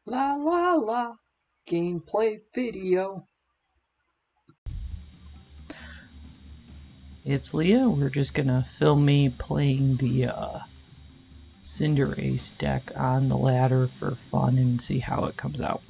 La la la. Gameplay video. It's Leah. We're just gonna film me playing the Cinderace deck on the ladder for fun and see how it comes out.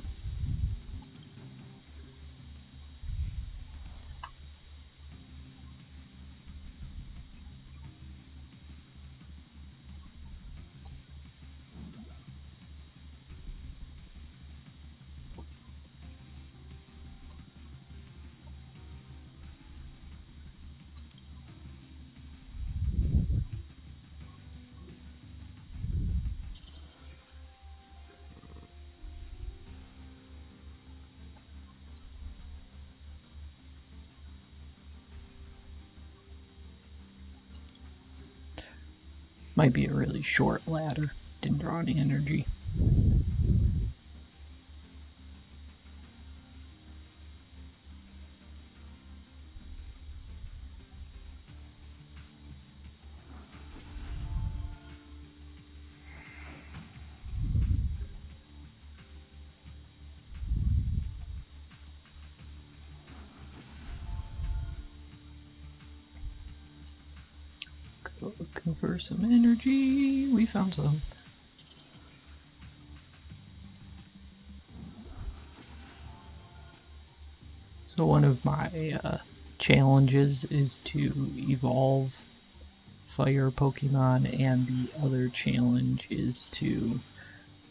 Might be a really short ladder. Didn't draw any energy. Looking for some energy. We found some. So one of my challenges is to evolve fire Pokemon, and the other challenge is to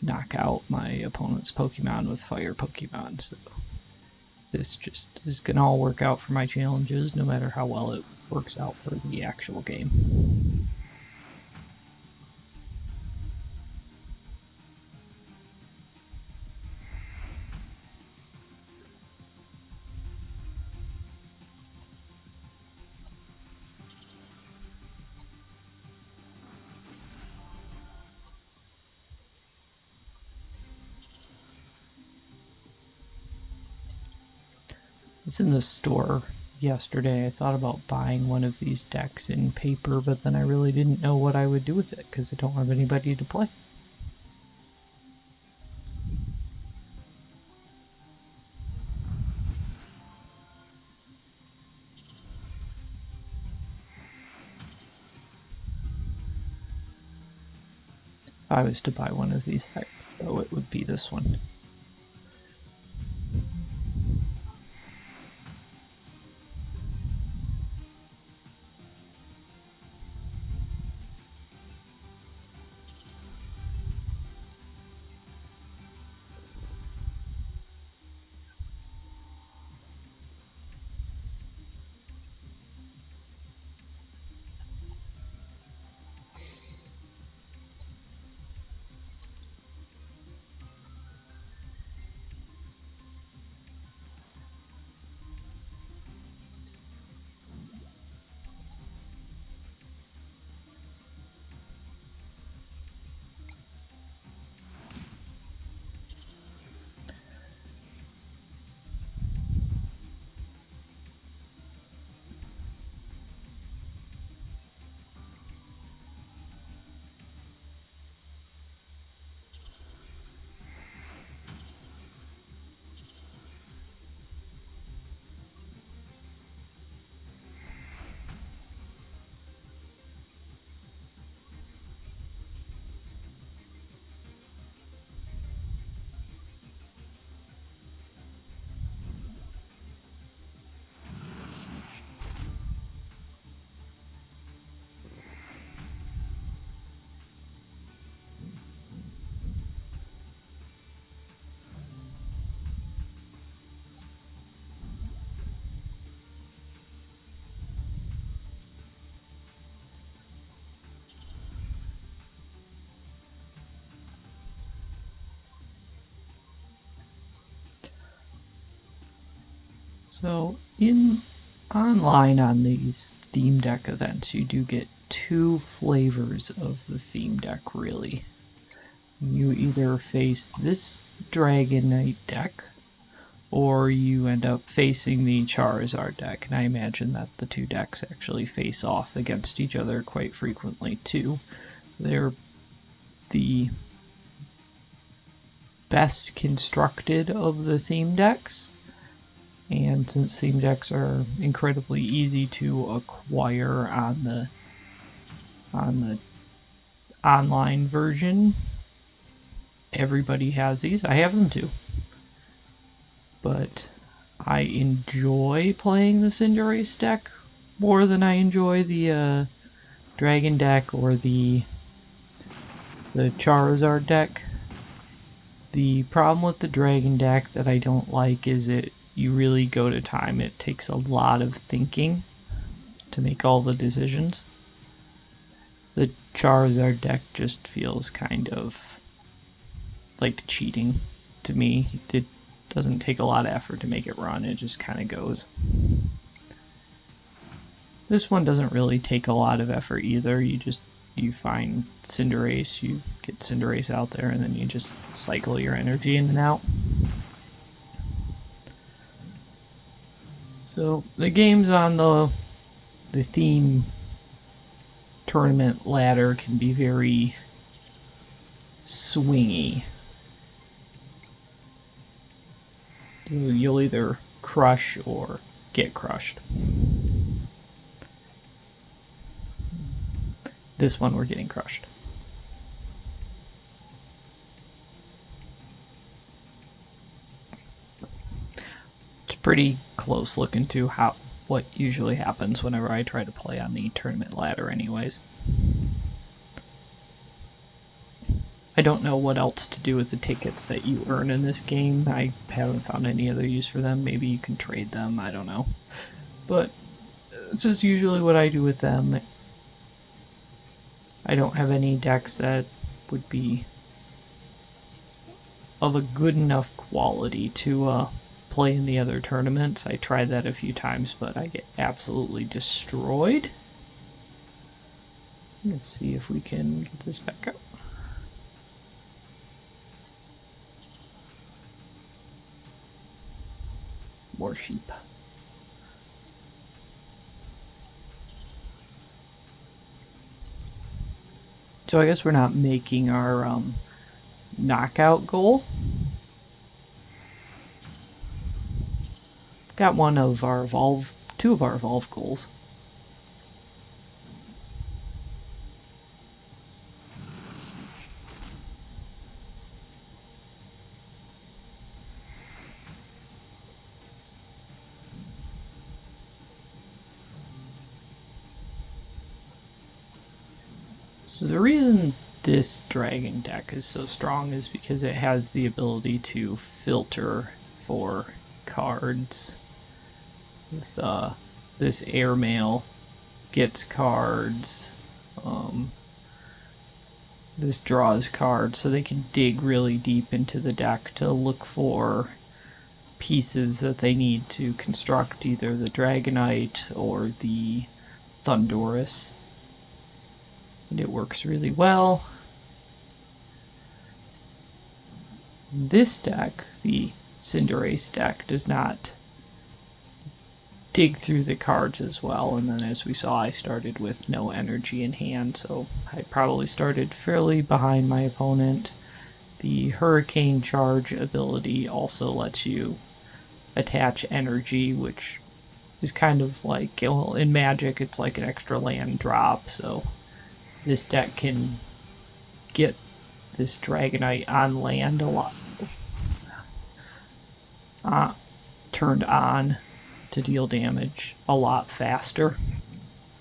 knock out my opponent's Pokemon with fire Pokemon. So this just is gonna all work out for my challenges, no matter how well it works out for the actual game. It's in the store yesterday. I thought about buying one of these decks in paper, but then I really didn't know what I would do with it because I don't have anybody to play. If I was to buy one of these decks, though, it would be this one. So in online on these theme deck events, you do get two flavors of the theme deck, really. You either face this Dragon Knight deck, or you end up facing the Charizard deck, and I imagine that the two decks actually face off against each other quite frequently too. They're the best constructed of the theme decks. And since theme decks are incredibly easy to acquire on the online version, everybody has these. I have them too. But I enjoy playing the Cinderace deck more than I enjoy the Dragon deck or the Charizard deck. The problem with the Dragon deck that I don't like is you really go to time. It takes a lot of thinking to make all the decisions. The Charizard deck just feels kind of like cheating to me. It doesn't take a lot of effort to make it run. It just kind of goes. This one doesn't really take a lot of effort either. You find Cinderace, you get Cinderace out there, and then you just cycle your energy in and out. So the games on the theme tournament ladder can be very swingy. You'll either crush or get crushed. This one we're getting crushed. It's pretty close looking to what usually happens whenever I try to play on the tournament ladder anyways. I don't know what else to do with the tickets that you earn in this game. I haven't found any other use for them. Maybe you can trade them, I don't know. But this is usually what I do with them. I don't have any decks that would be of a good enough quality to play in the other tournaments. I tried that a few times, but I get absolutely destroyed. Let's see if we can get this back up. More sheep. So I guess we're not making our knockout goal. Got two of our evolve goals. So the reason this dragon deck is so strong is because it has the ability to filter for cards. With this airmail gets cards, this draws cards, so they can dig really deep into the deck to look for pieces that they need to construct either the Dragonite or the Thundurus. And it works really well. This deck, the Cinderace deck, does not dig through the cards as well, and then as we saw, I started with no energy in hand, so I probably started fairly behind my opponent. The Hurricane Charge ability also lets you attach energy, which is kind of like, well, in Magic it's like an extra land drop, so this deck can get this Dragonite on land a lot. Turned on to deal damage a lot faster.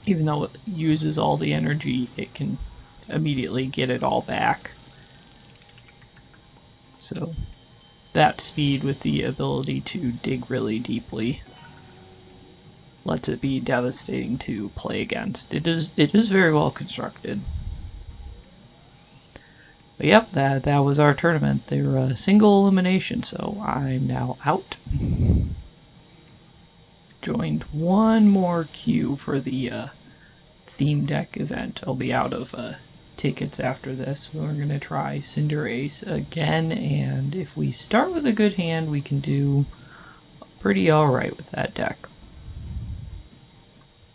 Even though it uses all the energy, it can immediately get it all back. So that speed with the ability to dig really deeply lets it be devastating to play against. It is very well constructed. But yep, that was our tournament. They were a single elimination, so I'm now out. Joined one more queue for the theme deck event. I'll be out of tickets after this. We're going to try Cinderace again, and if we start with a good hand, we can do pretty alright with that deck.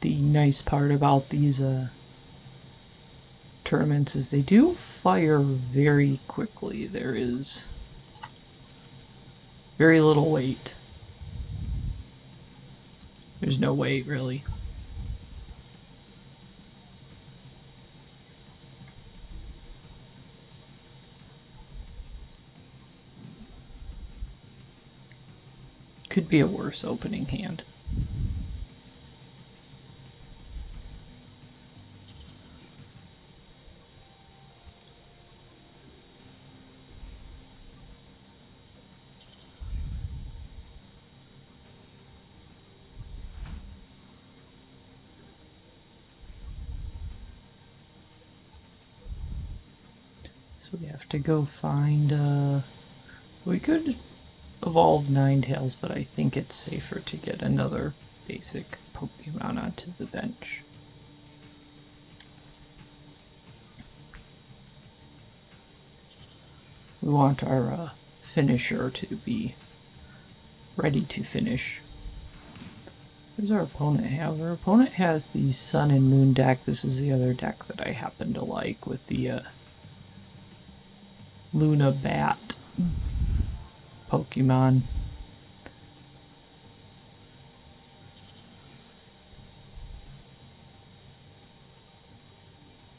The nice part about these tournaments is they do fire very quickly. There is Very little weight. There's no weight, really. Could be a worse opening hand. So we have to go find, we could evolve Ninetales, but I think it's safer to get another basic Pokemon onto the bench. We want our finisher to be ready to finish. What does our opponent have? Our opponent has the Sun and Moon deck. This is the other deck that I happen to like with the Luna Bat Pokemon.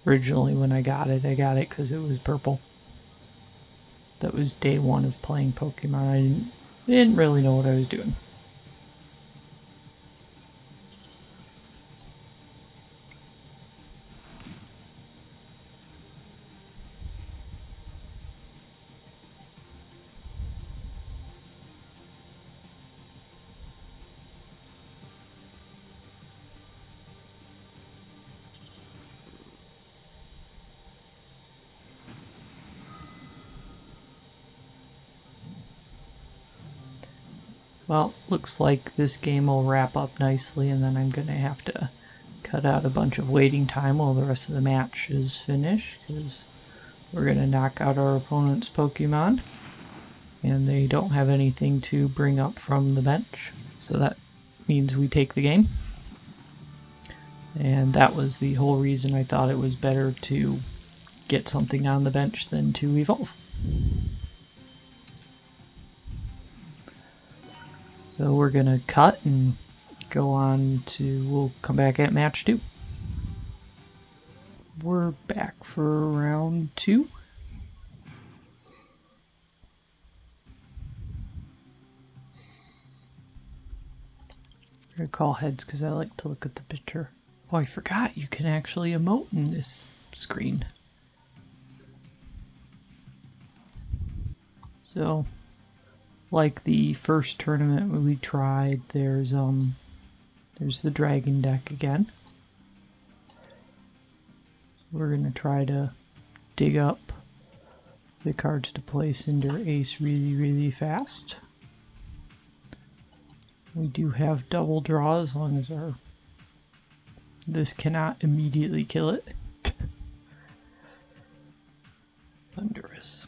Originally when I got it because it was purple. That was day one of playing Pokemon. I didn't really know what I was doing. Well, looks like this game will wrap up nicely, and then I'm going to have to cut out a bunch of waiting time while the rest of the match is finished, because we're going to knock out our opponent's Pokemon, and they don't have anything to bring up from the bench, so that means we take the game. And that was the whole reason I thought it was better to get something on the bench than to evolve. So we're gonna cut and go on to, we'll come back at match 2. We're back for round 2. I'm gonna call heads because I like to look at the picture. Oh, I forgot you can actually emote in this screen. So, like the first tournament we tried, there's the dragon deck again. We're gonna try to dig up the cards to play Cinderace really fast. We do have double draw as long as this cannot immediately kill it. Thunderous.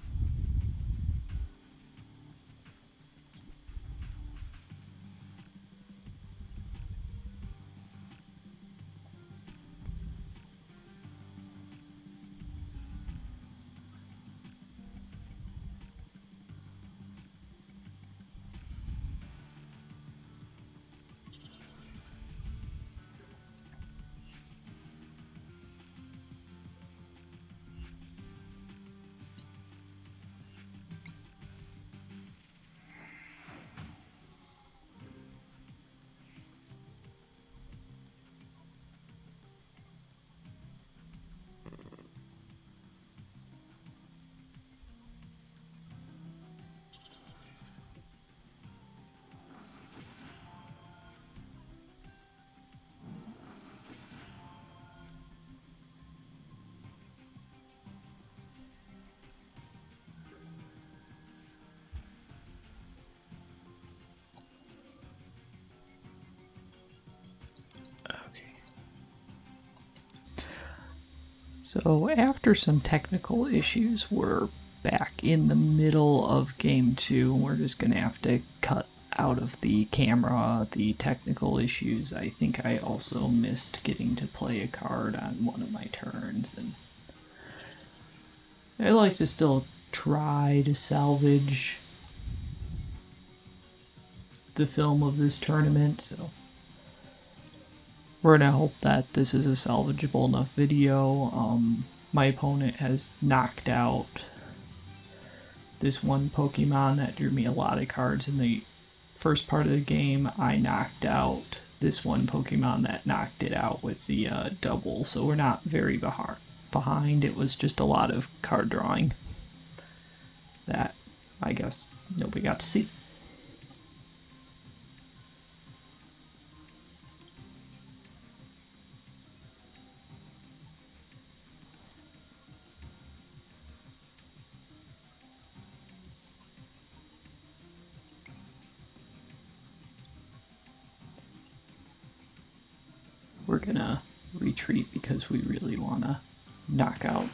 So after some technical issues, we're back in the middle of game 2. We're just going to have to cut out of the camera the technical issues. I think I also missed getting to play a card on one of my turns, and I like to still try to salvage the film of this tournament, so we're gonna hope that this is a salvageable enough video. My opponent has knocked out this one Pokemon that drew me a lot of cards in the first part of the game. I knocked out this one Pokemon that knocked it out with the double, so we're not very behind. It was just a lot of card drawing that I guess nobody got to see. We're gonna retreat because we really wanna knock out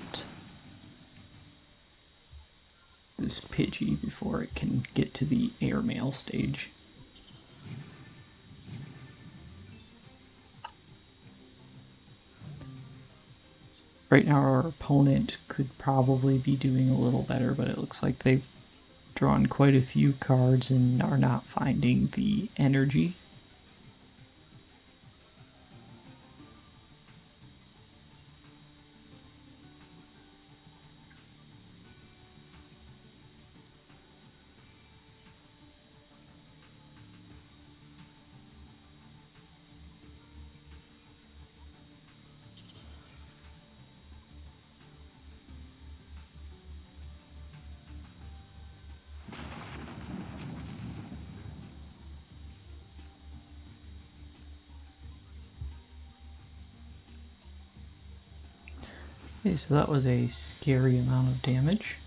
this Pidgey before it can get to the airmail stage. Right now our opponent could probably be doing a little better, but it looks like they've drawn quite a few cards and are not finding the energy. Okay, so that was a scary amount of damage.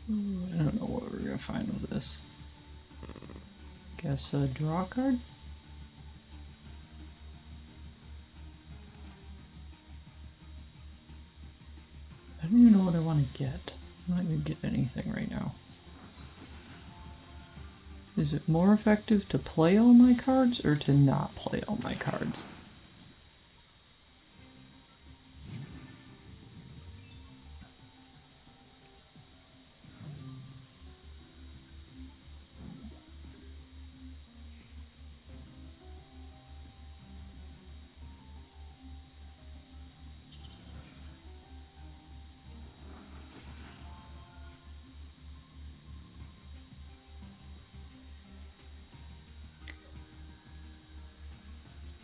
I don't know what we're gonna find with this. Guess a draw card? I don't even know what I want to get. I'm not gonna get anything right now. Is it more effective to play all my cards or to not play all my cards?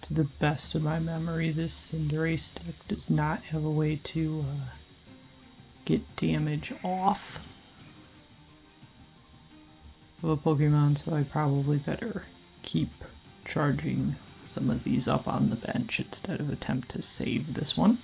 To the best of my memory, this Cinderace deck does not have a way to get damage off of a Pokemon, so I probably better keep charging some of these up on the bench instead of attempt to save this one.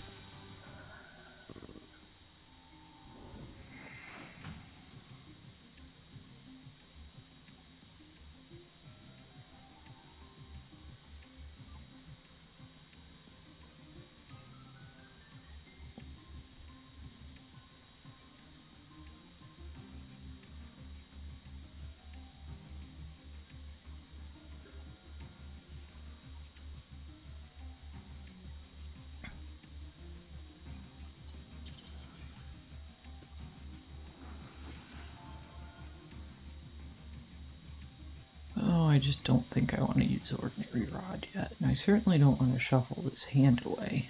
I just don't think I want to use Ordinary Rod yet, and I certainly don't want to shuffle this hand away.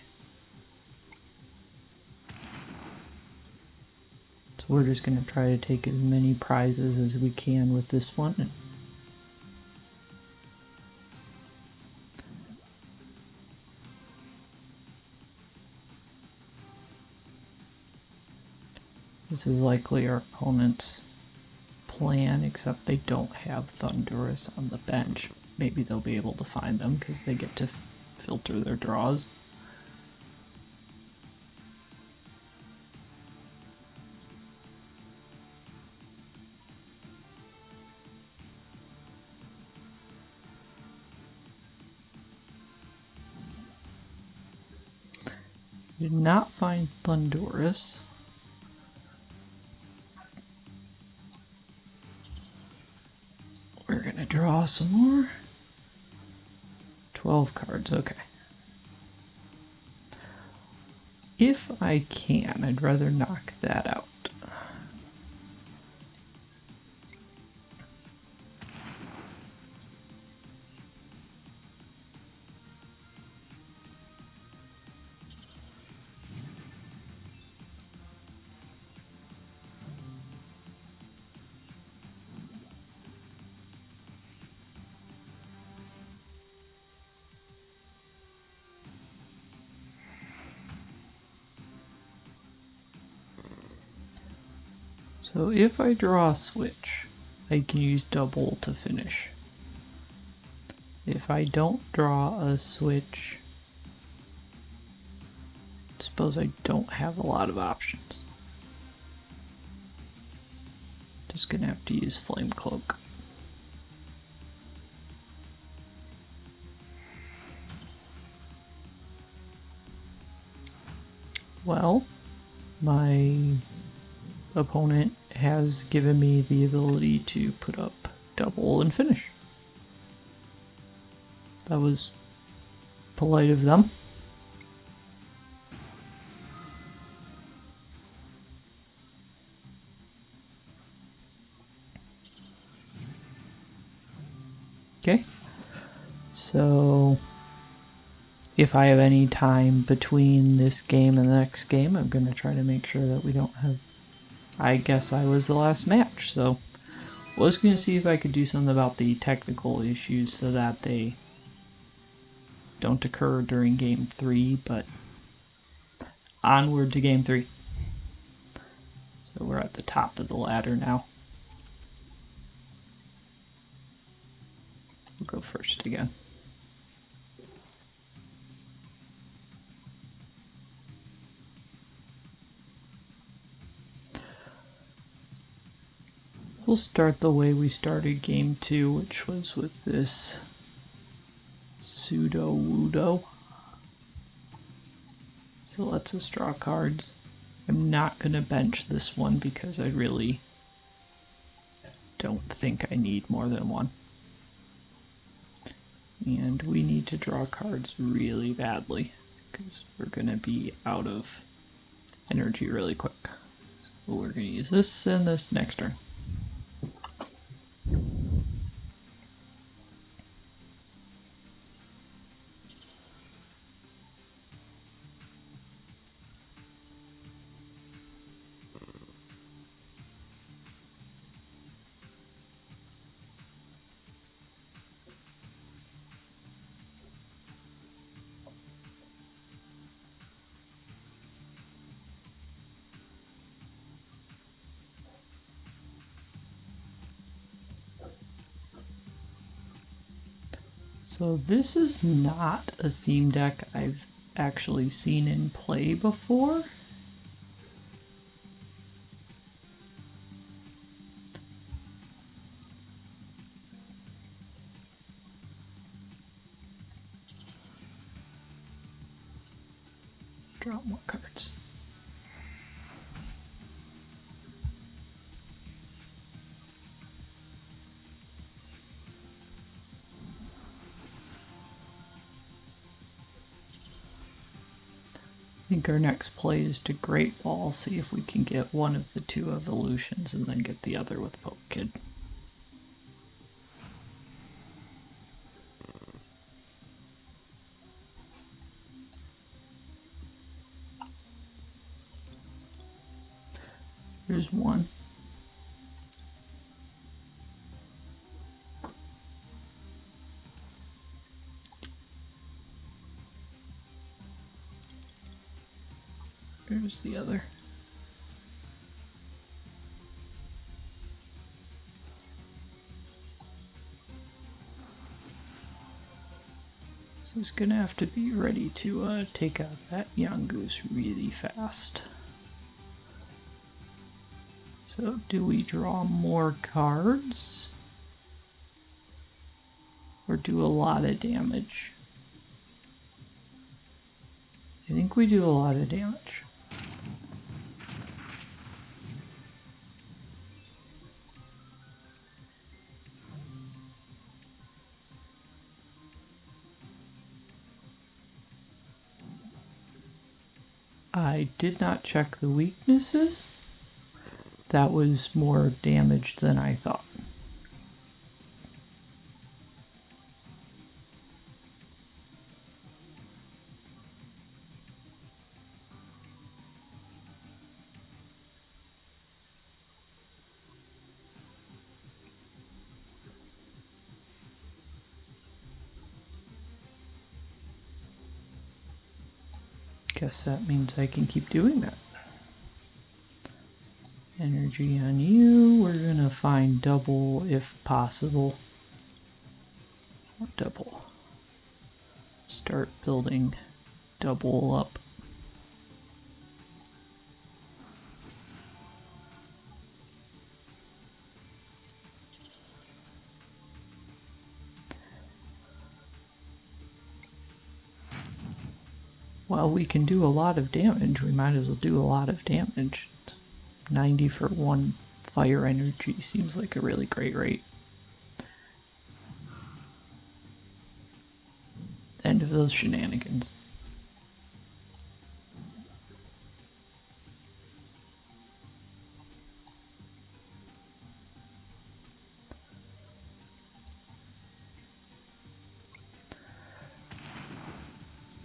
So we're just going to try to take as many prizes as we can with this one. This is likely our opponent's plan, except they don't have Thundurus on the bench. Maybe they'll be able to find them because they get to filter their draws. Did not find Thundurus. We're gonna draw some more. 12 cards, okay. If I can, I'd rather knock that out. So if I draw a switch, I can use double to finish. If I don't draw a switch, suppose I don't have a lot of options. Just gonna have to use Flame Cloak. Well, my opponent has given me the ability to put up double and finish. That was polite of them. Okay, so if I have any time between this game and the next game, I'm going to try to make sure that we don't have... I guess I was the last match, so I was going to see if I could do something about the technical issues so that they don't occur during game 3, but onward to game 3. So we're at the top of the ladder now. We'll go first again. We'll start the way we started game 2, which was with this Pseudo-Wudo. So lets us draw cards. I'm not going to bench this one because I really don't think I need more than one. And we need to draw cards really badly because we're going to be out of energy really quick. So we're going to use this and this next turn. So this is not a theme deck I've actually seen in play before. Draw more cards. I think our next play is to Great Ball, see if we can get one of the 2 evolutions and then get the other with Poke Kid. Here's one. Here's the other. So it's gonna have to be ready to take out that Yungoos really fast. So do we draw more cards? Or do a lot of damage? I think we do a lot of damage. I did not check the weaknesses. That was more damage than I thought. Guess that means I can keep doing that. energy on you. We're gonna find double if possible. Double. Start building double up. Well, we can do a lot of damage. We might as well do a lot of damage. 90 for 1 fire energy seems like a really great rate. End of those shenanigans.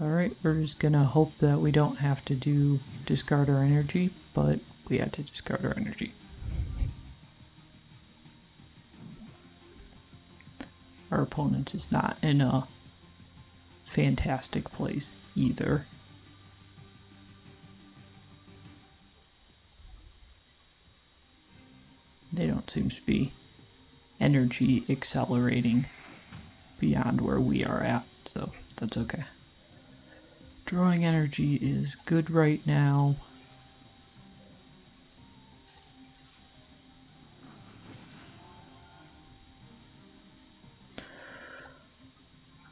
Alright, we're just gonna hope that we don't have to discard our energy, but we had to discard our energy. Our opponent is not in a fantastic place either. They don't seem to be energy accelerating beyond where we are at, so that's okay. Drawing energy is good right now.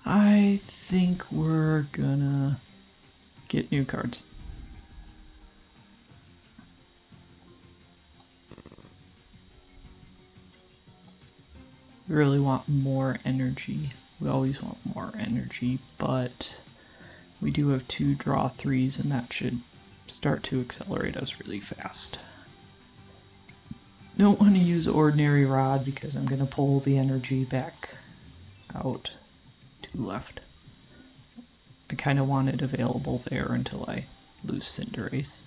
I think we're gonna get new cards. We really want more energy. We always want more energy, but we do have 2 draw 3s, and that should start to accelerate us really fast. Don't want to use Ordinary Rod because I'm going to pull the energy back out to left. I kind of want it available there until I lose Cinderace.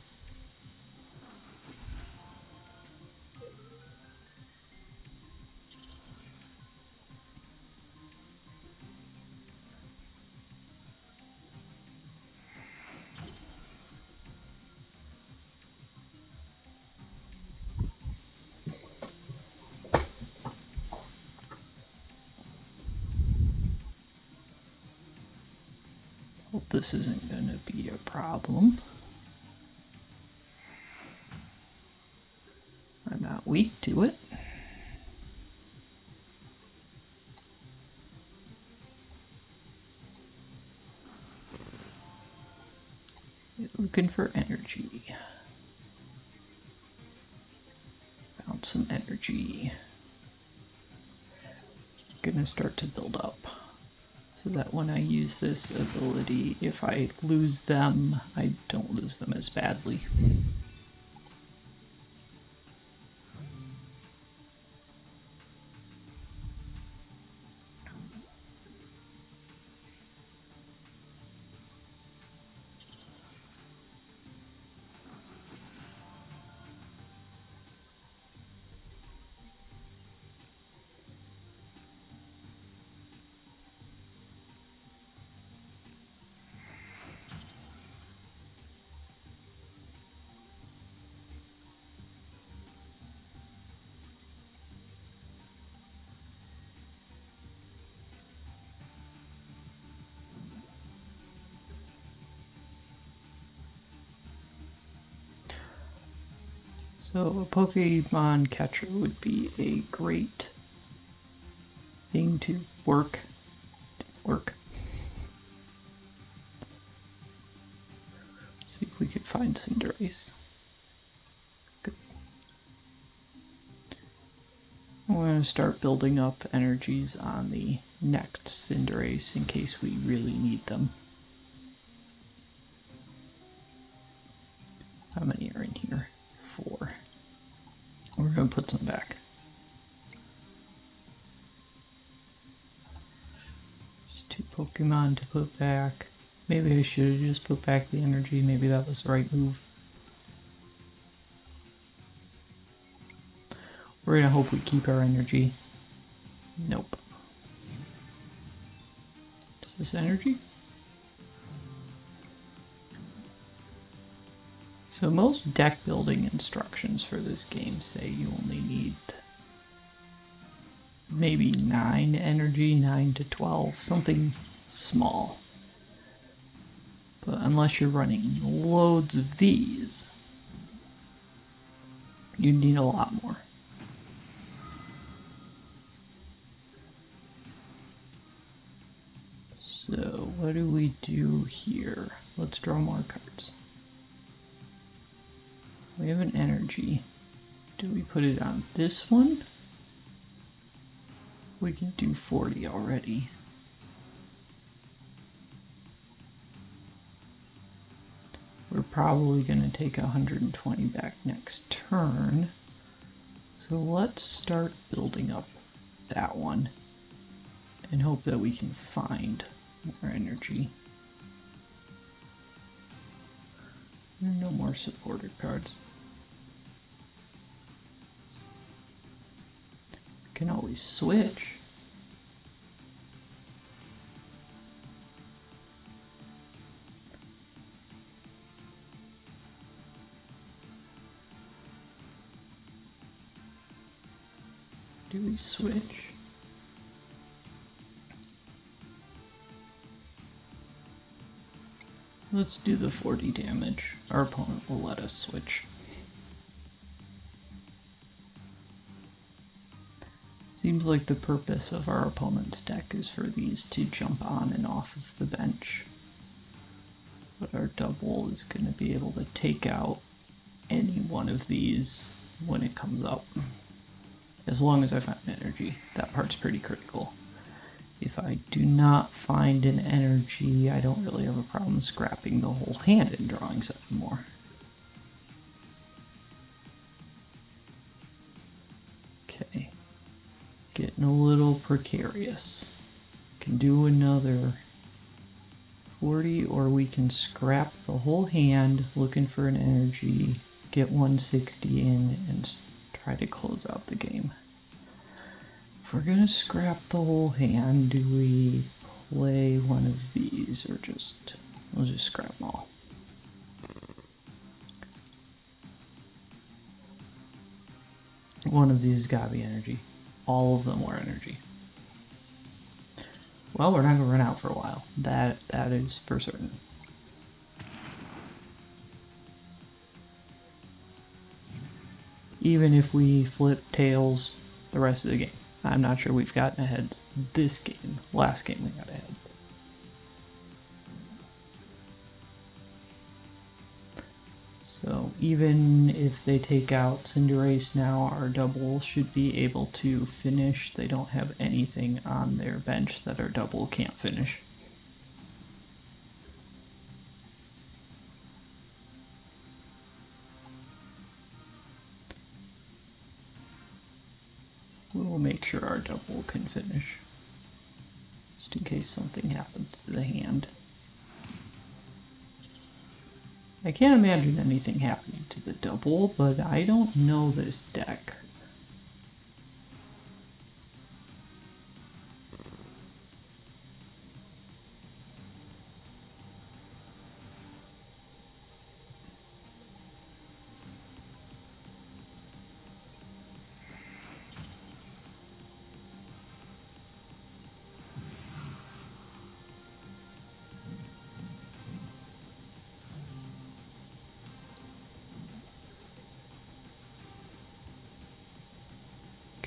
Hope this isn't going to be a problem. I'm not weak to it. Looking for energy. Found some energy. Gonna start to build up. So that when I use this ability, if I lose them, I don't lose them as badly. So a Pokemon catcher would be a great thing to work. Let's see if we could find Cinderace. Good. I'm going to start building up energies on the next Cinderace in case we really need them. How many are in here? 4. We're going to put some back. Just 2 Pokemon to put back. Maybe I should have just put back the energy. Maybe that was the right move. We're going to hope we keep our energy. Nope. Is this energy? So most deck building instructions for this game say you only need maybe 9 energy, 9 to 12, something small. But unless you're running loads of these, you need a lot more. So what do we do here? Let's draw more cards. We have an energy. Do we put it on this one? We can do 40 already. We're probably going to take 120 back next turn. So let's start building up that one and hope that we can find more energy. No more supporter cards. Can always switch. Do we switch? Let's do the 40 damage. Our opponent will let us switch. Seems like the purpose of our opponent's deck is for these to jump on and off of the bench. But our double is going to be able to take out any one of these when it comes up. As long as I find energy. That part's pretty critical. If I do not find an energy, I don't really have a problem scrapping the whole hand and drawing 7 more. Okay. Getting a little precarious. Can do another 40, or we can scrap the whole hand looking for an energy, get 160 in, and try to close out the game. If we're gonna scrap the whole hand, do we play one of these, or we'll just scrap them all? One of these has gotta be energy. All of them were energy. Well, we're not gonna run out for a while. That is for certain. Even if we flip tails the rest of the game. I'm not sure we've gotten ahead this game. Last game we got ahead. So even if they take out Cinderace now, our double should be able to finish. They don't have anything on their bench that our double can't finish. We'll make sure our double can finish, just in case something happens to the hand. I can't imagine anything happening to the double, but I don't know this deck.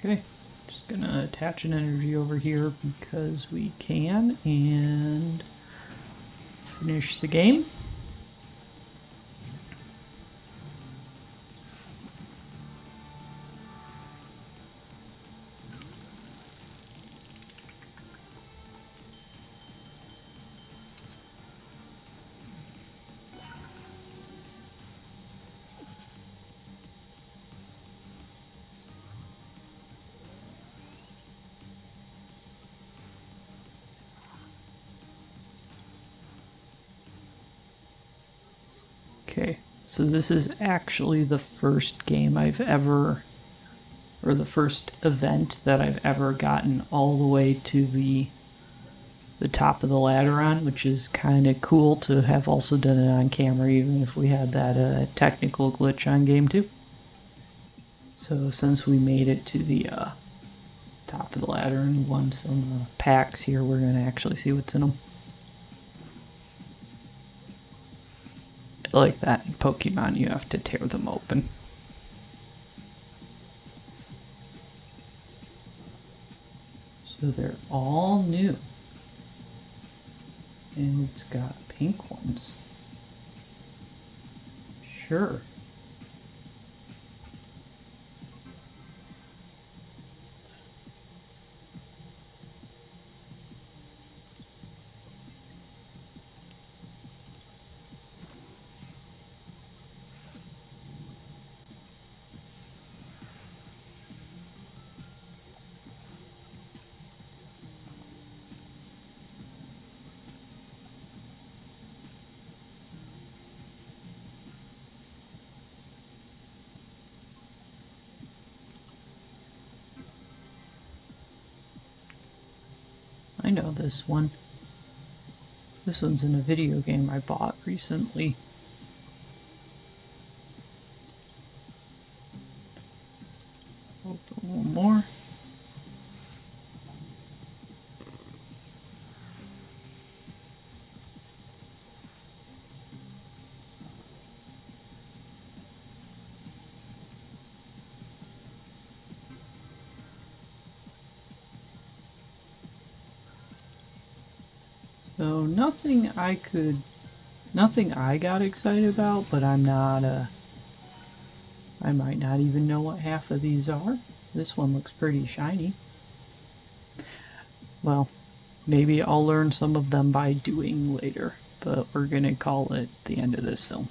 Okay, just gonna attach an energy over here because we can and finish the game. Okay, so this is actually the first game I've ever, or the first event that I've ever gotten all the way to the the top of the ladder on, which is kind of cool to have also done it on camera, even if we had that technical glitch on game 2. So since we made it to the top of the ladder and won some packs here, we're going to actually see what's in them. Like that in Pokemon, you have to tear them open. So they're all new. And it's got pink ones. Sure. I know this one. This one's in a video game I bought recently. Open one more. So nothing I got excited about, but I might not even know what half of these are. This one looks pretty shiny. Well, maybe I'll learn some of them by doing later, but we're gonna call it the end of this film.